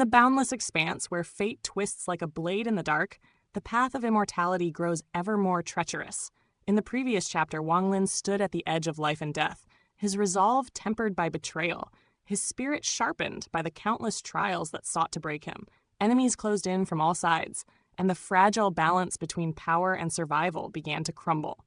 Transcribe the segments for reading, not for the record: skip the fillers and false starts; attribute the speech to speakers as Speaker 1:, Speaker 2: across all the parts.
Speaker 1: the boundless expanse, where fate twists like a blade in the dark, the path of immortality grows ever more treacherous. In the previous chapter, Wang Lin stood at the edge of life and death, his resolve tempered by betrayal, his spirit sharpened by the countless trials that sought to break him. Enemies closed in from all sides, and the fragile balance between power and survival began to crumble.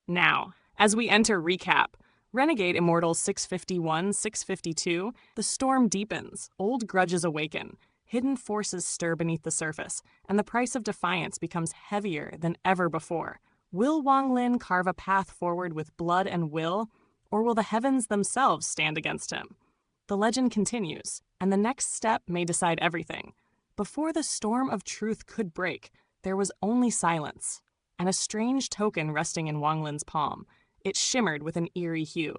Speaker 1: Now, as we enter recap, Renegade Immortal 651-652, the storm deepens, old grudges awaken, hidden forces stir beneath the surface, and the price of defiance becomes heavier than ever before. Will Wang Lin carve a path forward with blood and will, or will the heavens themselves stand against him? The legend continues, and the next step may decide everything. Before the storm of truth could break, there was only silence, and a strange token resting in Wang Lin's palm. It shimmered with an eerie hue.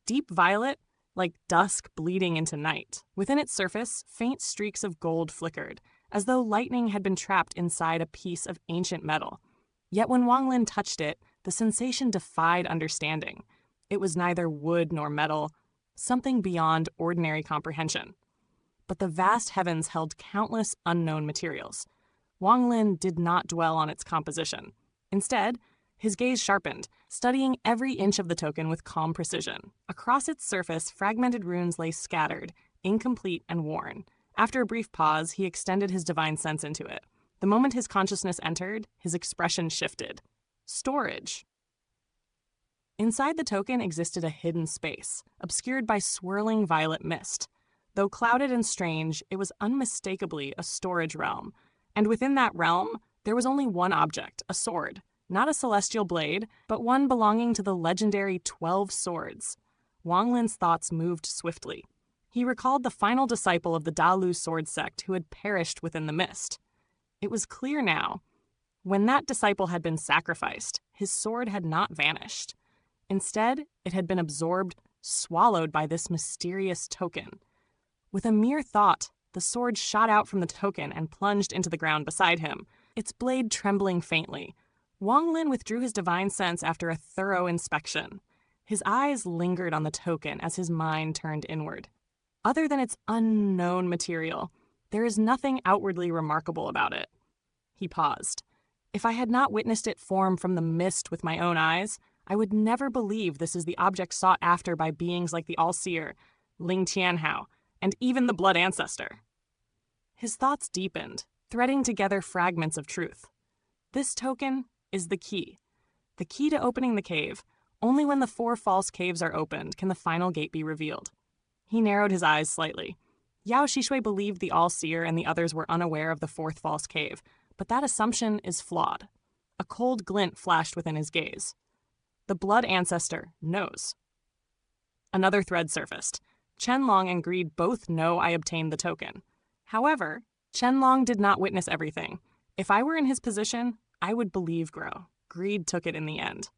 Speaker 1: Deep violet, like dusk bleeding into night. Within its surface, faint streaks of gold flickered, as though lightning had been trapped inside a piece of ancient metal. Yet when Wang Lin touched it, the sensation defied understanding. It was neither wood nor metal, something beyond ordinary comprehension. But the vast heavens held countless unknown materials. Wang Lin did not dwell on its composition. Instead, his gaze sharpened, studying every inch of the token with calm precision. Across its surface, fragmented runes lay scattered, incomplete and worn. After a brief pause, he extended his divine sense into it. The moment his consciousness entered, his expression shifted. Storage. Inside the token existed a hidden space, obscured by swirling violet mist. Though clouded and strange, it was unmistakably a storage realm. And within that realm, there was only one object, a sword. Not a celestial blade, but one belonging to the legendary 12 Swords. Wang Lin's thoughts moved swiftly. He recalled the final disciple of the Dalu sword sect who had perished within the mist. It was clear now. When that disciple had been sacrificed, his sword had not vanished. Instead, it had been absorbed, swallowed by this mysterious token. With a mere thought, the sword shot out from the token and plunged into the ground beside him, its blade trembling faintly. Wang Lin withdrew his divine sense after a thorough inspection. His eyes lingered on the token as his mind turned inward. Other than its unknown material, there is nothing outwardly remarkable about it. He paused. If I had not witnessed it form from the mist with my own eyes, I would never believe this is the object sought after by beings like the All-Seer, Ling Tianhao, and even the Blood Ancestor. His thoughts deepened, threading together fragments of truth. This token is the key to opening the cave. Only when the 4 false caves are opened can the final gate be revealed. He narrowed his eyes slightly. Yao Xishui believed the All-Seer and the others were unaware of the 4th false cave, but that assumption is flawed. A cold glint flashed within his gaze. The Blood Ancestor knows. Another thread surfaced. Qianlong and Greed both know I obtained the token. However, Qianlong did not witness everything. If I were in his position, I would believe Grow. Greed took it in the end.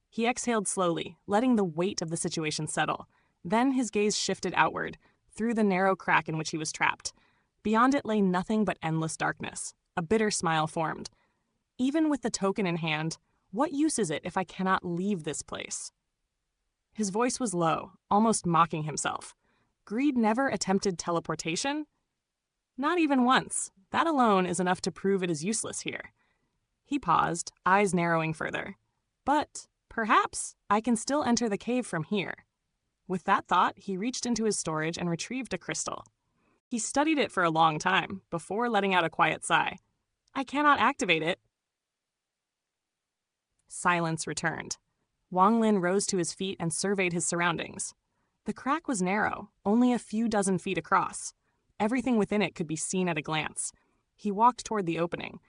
Speaker 1: He exhaled slowly, letting the weight of the situation settle. Then his gaze shifted outward, through the narrow crack in which he was trapped. Beyond it lay nothing but endless darkness. A bitter smile formed. Even with the token in hand, what use is it if I cannot leave this place? His voice was low, almost mocking himself. Greed never attempted teleportation? Not even once. That alone is enough to prove it is useless here. He paused, eyes narrowing further. But perhaps I can still enter the cave from here. With that thought, he reached into his storage and retrieved a crystal. He studied it for a long time, before letting out a quiet sigh. I cannot activate it. Silence returned. Wang Lin rose to his feet and surveyed his surroundings. The crack was narrow, only a few dozen feet across. Everything within it could be seen at a glance. He walked toward the opening.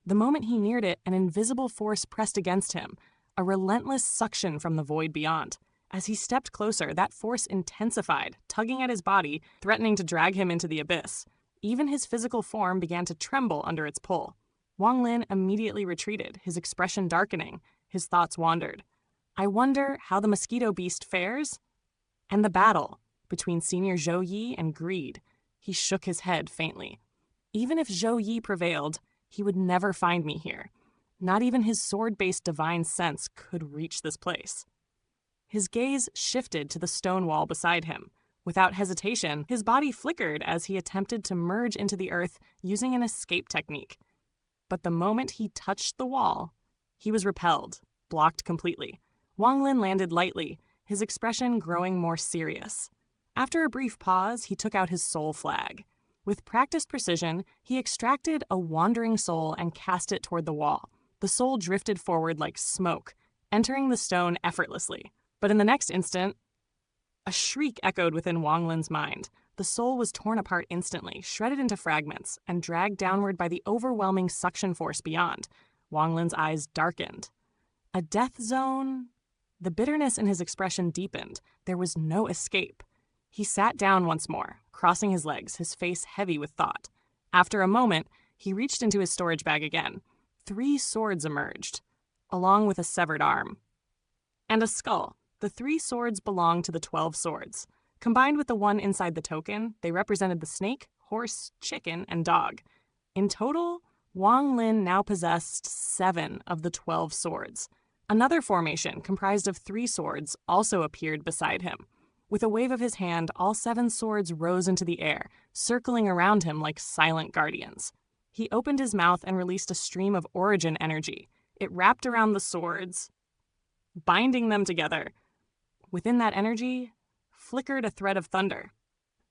Speaker 1: The moment he neared it, an invisible force pressed against him, a relentless suction from the void beyond. As he stepped closer, that force intensified, tugging at his body, threatening to drag him into the abyss. Even his physical form began to tremble under its pull. Wang Lin immediately retreated, his expression darkening. His thoughts wandered. I wonder how the mosquito beast fares? And the battle between Senior Zhou Yi and Greed. He shook his head faintly. Even if Zhou Yi prevailed, he would never find me here. Not even his sword-based divine sense could reach this place. His gaze shifted to the stone wall beside him. Without hesitation, his body flickered as he attempted to merge into the earth using an escape technique. But the moment he touched the wall, he was repelled, blocked completely. Wang Lin landed lightly, his expression growing more serious. After a brief pause, he took out his soul flag. With practiced precision, he extracted a wandering soul and cast it toward the wall. The soul drifted forward like smoke, entering the stone effortlessly. But in the next instant, a shriek echoed within Wang Lin's mind. The soul was torn apart instantly, shredded into fragments, and dragged downward by the overwhelming suction force beyond. Wang Lin's eyes darkened. A death zone? The bitterness in his expression deepened. There was no escape. He sat down once more, crossing his legs, his face heavy with thought. After a moment, he reached into his storage bag again. 3 swords emerged, along with a severed arm. And a skull. The 3 swords belonged to the 12 swords. Combined with the one inside the token, they represented the snake, horse, chicken, and dog. In total, Wang Lin now possessed 7 of the 12 swords. Another formation, comprised of 3 swords, also appeared beside him. With a wave of his hand, all 7 swords rose into the air, circling around him like silent guardians. He opened his mouth and released a stream of origin energy. It wrapped around the swords, binding them together. Within that energy flickered a thread of thunder.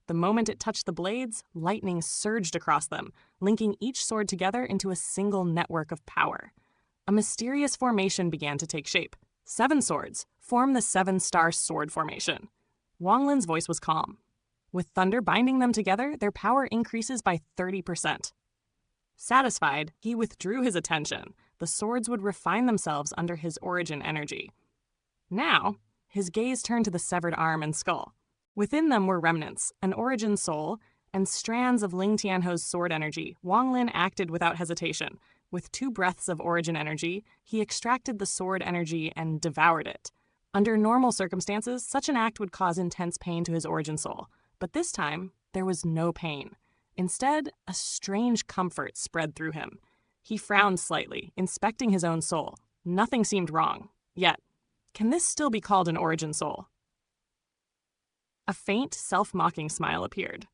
Speaker 1: The moment it touched the blades, lightning surged across them, linking each sword together into a single network of power. A mysterious formation began to take shape. 7 swords form the 7-star sword formation. Wang Lin's voice was calm. With thunder binding them together, their power increases by 30%. Satisfied, he withdrew his attention. The swords would refine themselves under his origin energy. Now, his gaze turned to the severed arm and skull. Within them were remnants, an origin soul, and strands of Ling Tianho's sword energy. Wang Lin acted without hesitation. With 2 breaths of origin energy, he extracted the sword energy and devoured it. Under normal circumstances, such an act would cause intense pain to his origin soul. But this time, there was no pain. Instead, a strange comfort spread through him. He frowned slightly, inspecting his own soul. Nothing seemed wrong. Yet, can this still be called an origin soul? A faint, self-mocking smile appeared.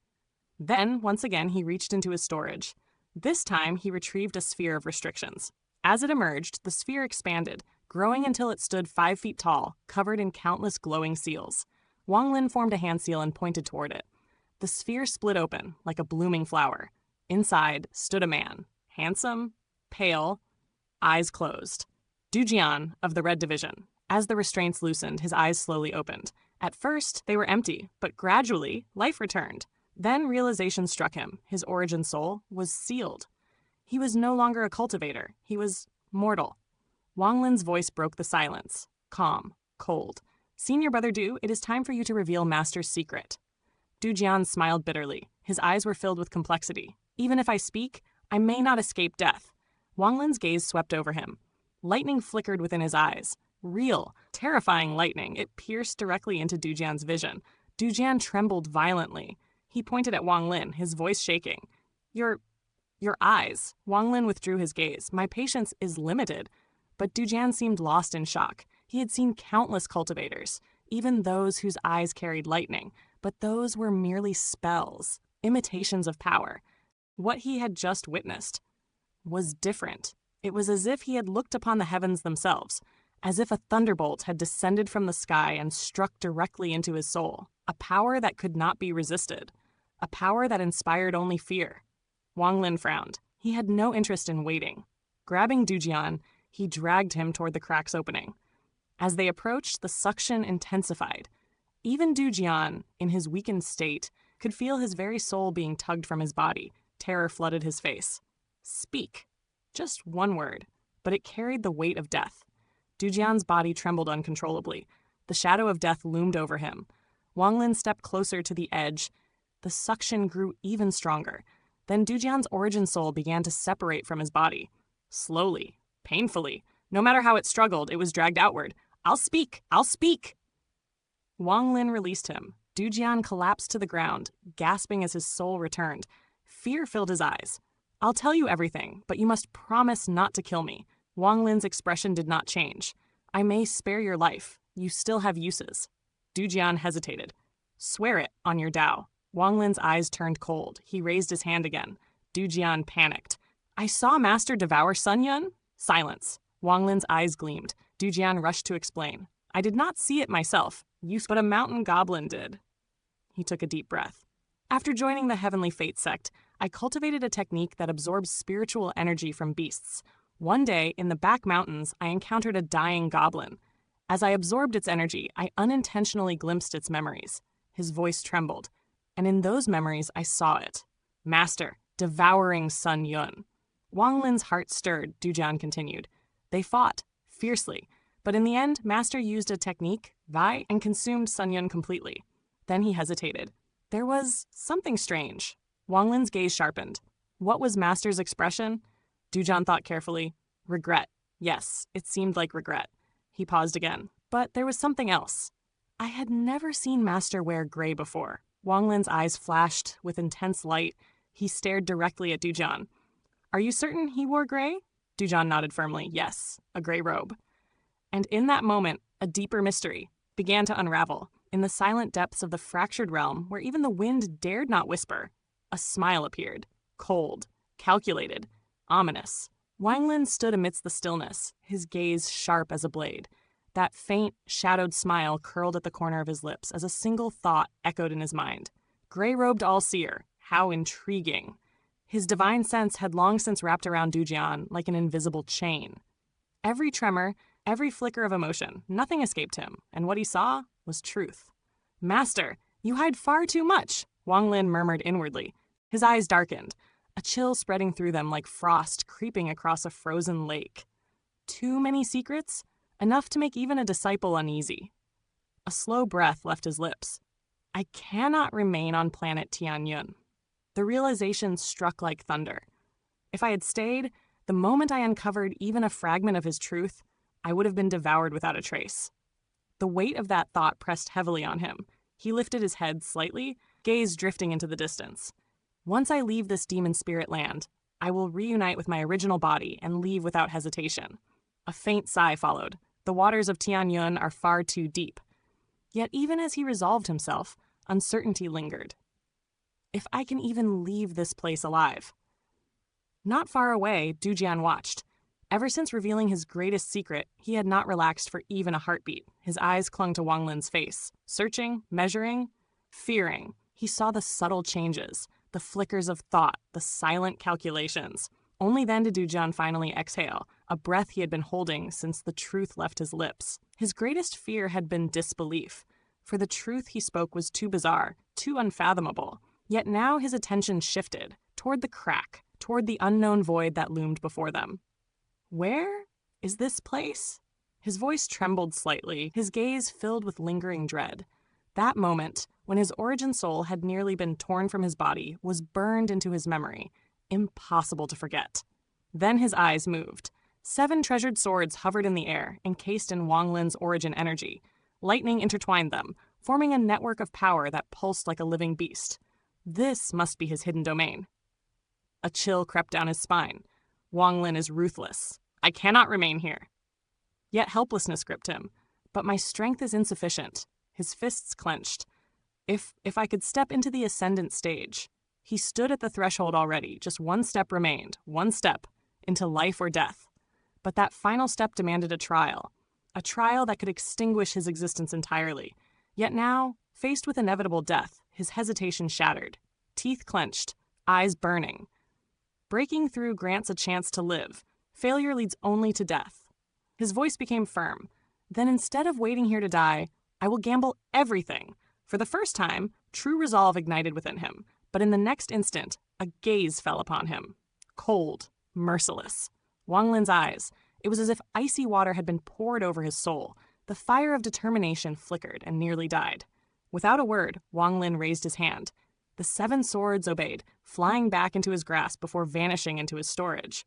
Speaker 1: Then, once again, he reached into his storage. This time, he retrieved a sphere of restrictions. As it emerged, the sphere expanded, growing until it stood 5 feet tall, covered in countless glowing seals. Wang Lin formed a hand seal and pointed toward it. The sphere split open, like a blooming flower. Inside stood a man, handsome, pale, eyes closed. Dujian of the Red Division. As the restraints loosened, his eyes slowly opened. At first, they were empty, but gradually, life returned. Then realization struck him. His origin soul was sealed. He was no longer a cultivator. He was mortal. Wang Lin's voice broke the silence. Calm, cold. Senior Brother Du, it is time for you to reveal Master's secret. Dujian smiled bitterly. His eyes were filled with complexity. Even if I speak, I may not escape death. Wang Lin's gaze swept over him. Lightning flickered within his eyes. Real, terrifying lightning. It pierced directly into Dujian's vision. Dujian trembled violently. He pointed at Wang Lin, his voice shaking. Your eyes. Wang Lin withdrew his gaze. My patience is limited. But Dujian seemed lost in shock. He had seen countless cultivators, even those whose eyes carried lightning, but those were merely spells, imitations of power. What he had just witnessed was different. It was as if he had looked upon the heavens themselves, as if a thunderbolt had descended from the sky and struck directly into his soul. A power that could not be resisted. A power that inspired only fear. Wang Lin frowned. He had no interest in waiting. Grabbing Dujian, he dragged him toward the crack's opening. As they approached, the suction intensified. Even Dujian, in his weakened state, could feel his very soul being tugged from his body. Terror flooded his face. Speak. Just one word, but it carried the weight of death. Dujian's body trembled uncontrollably. The shadow of death loomed over him. Wang Lin stepped closer to the edge. The suction grew even stronger. Then Dujian's origin soul began to separate from his body. Slowly, painfully. No matter how it struggled, it was dragged outward. I'll speak! I'll speak! Wang Lin released him. Dujian collapsed to the ground, gasping as his soul returned. Fear filled his eyes. I'll tell you everything, but you must promise not to kill me. Wang Lin's expression did not change. I may spare your life. You still have uses. Dujian hesitated. Swear it on your Dao. Wang Lin's eyes turned cold. He raised his hand again. Du Jian panicked. I saw Master devour Sun Yun? Silence. Wang Lin's eyes gleamed. Du Jian rushed to explain. I did not see it myself, but a mountain goblin did. He took a deep breath. After joining the Heavenly Fate sect, I cultivated a technique that absorbs spiritual energy from beasts. One day, in the back mountains, I encountered a dying goblin. As I absorbed its energy, I unintentionally glimpsed its memories. His voice trembled. And in those memories, I saw it. Master, devouring Sun Yun. Wang Lin's heart stirred, Du Jian continued. They fought, fiercely, but in the end, Master used a technique, Vai, and consumed Sun Yun completely. Then he hesitated. There was something strange. Wang Lin's gaze sharpened. What was Master's expression? Du Jian thought carefully. Regret. Yes, it seemed like regret. He paused again. But there was something else. I had never seen Master wear gray before. Wang Lin's eyes flashed with intense light. He stared directly at Du Jian. Are you certain he wore gray? Du Jian nodded firmly. Yes, a gray robe. And in that moment, a deeper mystery began to unravel. In the silent depths of the fractured realm, where even the wind dared not whisper, a smile appeared. Cold, calculated, ominous. Wang Lin stood amidst the stillness, his gaze sharp as a blade. That faint, shadowed smile curled at the corner of his lips as a single thought echoed in his mind. Gray-robed all-seer, how intriguing. His divine sense had long since wrapped around Du Jian like an invisible chain. Every tremor, every flicker of emotion, nothing escaped him, and what he saw was truth. Master, you hide far too much, Wang Lin murmured inwardly. His eyes darkened, a chill spreading through them like frost creeping across a frozen lake. Too many secrets? Enough to make even a disciple uneasy. A slow breath left his lips. I cannot remain on planet Tianyun. The realization struck like thunder. If I had stayed, the moment I uncovered even a fragment of his truth, I would have been devoured without a trace. The weight of that thought pressed heavily on him. He lifted his head slightly, gaze drifting into the distance. Once I leave this demon spirit land, I will reunite with my original body and leave without hesitation. A faint sigh followed. The waters of Tianyun are far too deep. Yet even as he resolved himself, uncertainty lingered. If I can even leave this place alive. Not far away, Du Jian watched. Ever since revealing his greatest secret, he had not relaxed for even a heartbeat. His eyes clung to Wang Lin's face, searching, measuring, fearing. He saw the subtle changes, the flickers of thought, the silent calculations. Only then did Du Jian finally exhale, a breath he had been holding since the truth left his lips. His greatest fear had been disbelief, for the truth he spoke was too bizarre, too unfathomable. Yet now his attention shifted, toward the crack, toward the unknown void that loomed before them. Where is this place? His voice trembled slightly, his gaze filled with lingering dread. That moment, when his origin soul had nearly been torn from his body, was burned into his memory. Impossible to forget. Then his eyes moved. 7 treasured swords hovered in the air, encased in Wang Lin's origin energy. Lightning intertwined them, forming a network of power that pulsed like a living beast. This must be his hidden domain. A chill crept down his spine. Wang Lin is ruthless. I cannot remain here. Yet helplessness gripped him. But my strength is insufficient. His fists clenched. If I could step into the ascendant stage. He stood at the threshold already. Just one step remained. One step. Into life or death. But that final step demanded a trial. A trial that could extinguish his existence entirely. Yet now, faced with inevitable death, his hesitation shattered. Teeth clenched. Eyes burning. Breaking through grants a chance to live. Failure leads only to death. His voice became firm. Then instead of waiting here to die, I will gamble everything. For the first time, true resolve ignited within him. But in the next instant, a gaze fell upon him. Cold, merciless. Wang Lin's eyes. It was as if icy water had been poured over his soul. The fire of determination flickered and nearly died. Without a word, Wang Lin raised his hand. The 7 swords obeyed, flying back into his grasp before vanishing into his storage.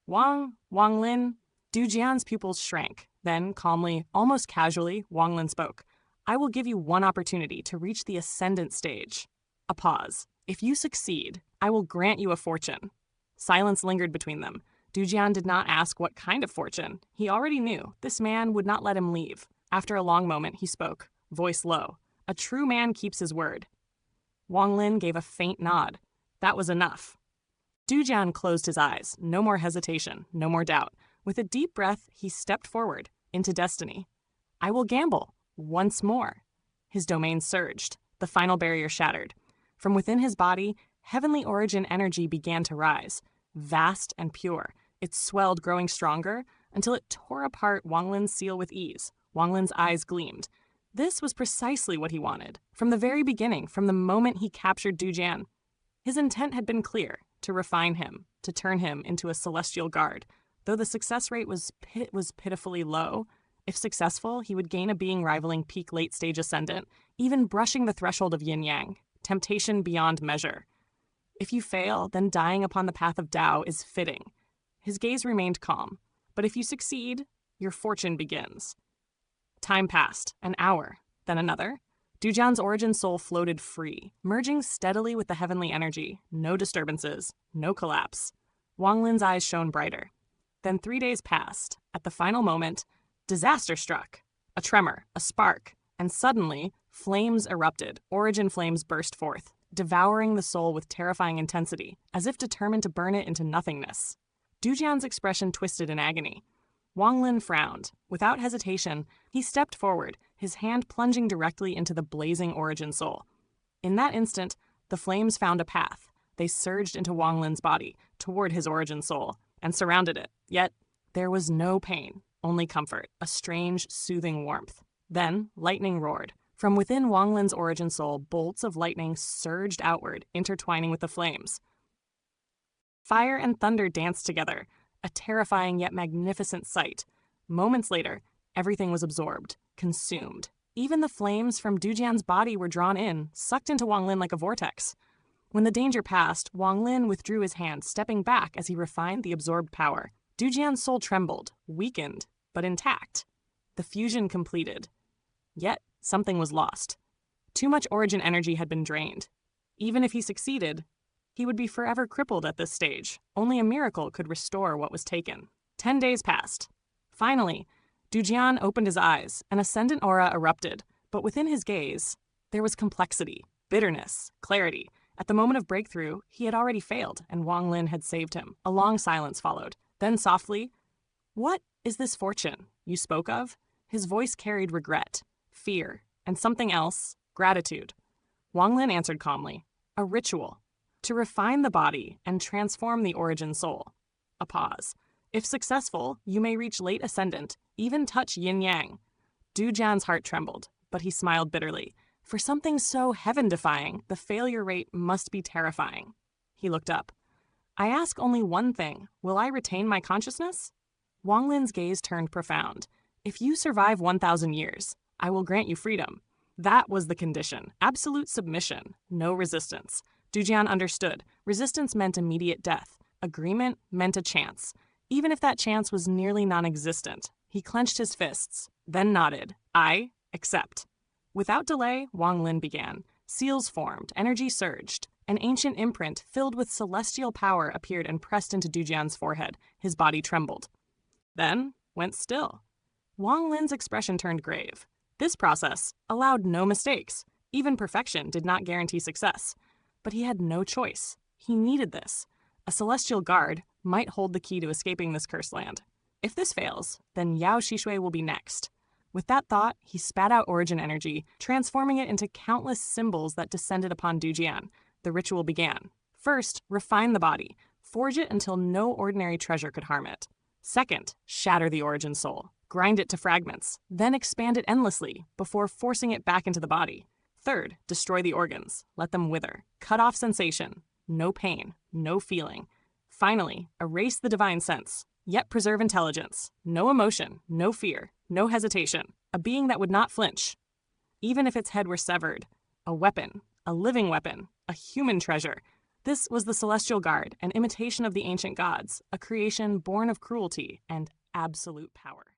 Speaker 1: Wang Lin. Du Jian's pupils shrank. Then, calmly, almost casually, Wang Lin spoke. I will give you one opportunity to reach the ascendant stage. A pause. If you succeed, I will grant you a fortune. Silence lingered between them. Du Jian did not ask what kind of fortune. He already knew. This man would not let him leave. After a long moment, he spoke, voice low. A true man keeps his word. Wang Lin gave a faint nod. That was enough. Dujian closed his eyes. No more hesitation, no more doubt. With a deep breath, he stepped forward, into destiny. I will gamble. Once more. His domain surged. The final barrier shattered. From within his body, heavenly origin energy began to rise. Vast and pure. It swelled, growing stronger, until it tore apart Wang Lin's seal with ease. Wang Lin's eyes gleamed. This was precisely what he wanted. From the very beginning, from the moment he captured Dujian. His intent had been clear, to refine him, to turn him into a celestial guard. Though the success rate was pitifully low, if successful, he would gain a being rivaling peak late-stage ascendant, even brushing the threshold of yin-yang, temptation beyond measure. If you fail, then dying upon the path of Tao is fitting. His gaze remained calm. But if you succeed, your fortune begins. Time passed, an hour, then another. Dujian's origin soul floated free, merging steadily with the heavenly energy. No disturbances, no collapse. Wang Lin's eyes shone brighter. Then 3 days passed. At the final moment, disaster struck. A tremor, a spark, and suddenly, flames erupted. Origin flames burst forth, devouring the soul with terrifying intensity, as if determined to burn it into nothingness. Dujian's expression twisted in agony. Wang Lin frowned. Without hesitation, he stepped forward, his hand plunging directly into the blazing origin soul. In that instant, the flames found a path. They surged into Wang Lin's body, toward his origin soul, and surrounded it. Yet, there was no pain, only comfort, a strange, soothing warmth. Then, lightning roared. From within Wang Lin's origin soul, bolts of lightning surged outward, intertwining with the flames. Fire and thunder danced together, a terrifying yet magnificent sight. Moments later, everything was absorbed, consumed. Even the flames from Dujian's body were drawn in, sucked into Wang Lin like a vortex. When the danger passed, Wang Lin withdrew his hand, stepping back as he refined the absorbed power. Dujian's soul trembled, weakened, but intact. The fusion completed. Yet, something was lost. Too much origin energy had been drained. Even if he succeeded, he would be forever crippled at this stage. Only a miracle could restore what was taken. 10 days passed. Finally, Dujian opened his eyes. An ascendant aura erupted, but within his gaze, there was complexity, bitterness, clarity. At the moment of breakthrough, he had already failed, and Wang Lin had saved him. A long silence followed. Then softly, "What is this fortune you spoke of?" His voice carried regret, fear, and something else, gratitude. Wang Lin answered calmly, "A ritual. To refine the body and transform the origin soul." A pause. "If successful, you may reach late ascendant, even touch yin-yang." Dujian's heart trembled, but he smiled bitterly. For something so heaven-defying, the failure rate must be terrifying. He looked up. "I ask only one thing. Will I retain my consciousness?" Wang Lin's gaze turned profound. "If you survive 1,000 years, I will grant you freedom." That was the condition. Absolute submission. No resistance. Dujian understood. Resistance meant immediate death. Agreement meant a chance. Even if that chance was nearly non-existent, he clenched his fists, then nodded. "I accept." Without delay, Wang Lin began. Seals formed, energy surged. An ancient imprint filled with celestial power appeared and pressed into Dujian's forehead. His body trembled. Then went still. Wang Lin's expression turned grave. This process allowed no mistakes. Even perfection did not guarantee success. But he had no choice. He needed this. A celestial guard might hold the key to escaping this cursed land. If this fails, then Yao Shishui will be next. With that thought, he spat out origin energy, transforming it into countless symbols that descended upon Dujian. The ritual began. First, refine the body. Forge it until no ordinary treasure could harm it. Second, shatter the origin soul. Grind it to fragments. Then expand it endlessly, before forcing it back into the body. Third, destroy the organs. Let them wither. Cut off sensation. No pain. No feeling. Finally, erase the divine sense. Yet preserve intelligence. No emotion. No fear. No hesitation. A being that would not flinch. Even if its head were severed. A weapon. A living weapon. A human treasure. This was the Celestial Guard, an imitation of the ancient gods, a creation born of cruelty and absolute power.